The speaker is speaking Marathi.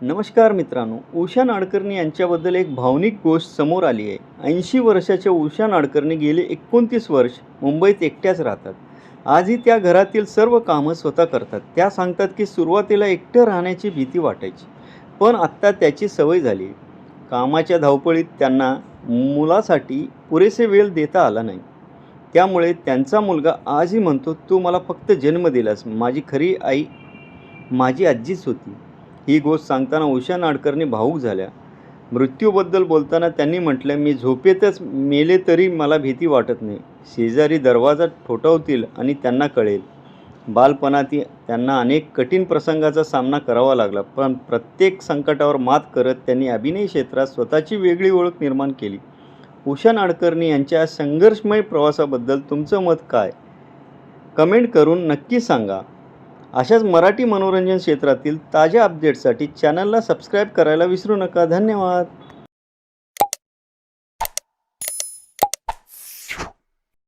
नमस्कार मित्रांनो, उषा नाडकर्णी यांच्याबद्दल एक भावनिक गोष्ट समोर आली आहे. 80 वर्षाच्या उषा नाडकर्णी गेले 29 वर्ष मुंबईत एकट्याच राहतात. आजही त्या घरातील सर्व कामं स्वतः करतात. त्या सांगतात की सुरुवातीला एकटं राहण्याची भीती वाटायची, पण आत्ता त्याची सवय झाली. कामाच्या धावपळीत त्यांना मुलासाठी पुरेसे वेळ देता आला नाही. त्यामुळे त्यांचा मुलगा आजही म्हणतो, "तू मला फक्त जन्म दिलास. माझी खरी आई माझी आजीच होती." ही गोष्ट सांगताना उषा नाडकर्णी भावूक झाल्या. मृत्यूबद्दल बोलताना त्यांनी म्हटलं, "मी झोपेतच मेले तरी मला भीती वाटत नाही. शेजारी दरवाजा ठोठावतील आणि त्यांना कळेल." बालपणात त्यांना अनेक कठीण प्रसंगाचा सामना करावा लागला, पण प्रत्येक संकटावर मात करत त्यांनी अभिनय क्षेत्रात स्वतःची वेगळी ओळख निर्माण केली. उषा नाडकर्णी यांच्या संघर्षमय प्रवासाबद्दल तुमचं मत काय? कमेंट करून नक्की सांगा. अशाच मराठी मनोरंजन क्षेत्रातील ताज्या अपडेट्ससाठी चॅनलला सबस्क्राईब करायला विसरू नका. धन्यवाद.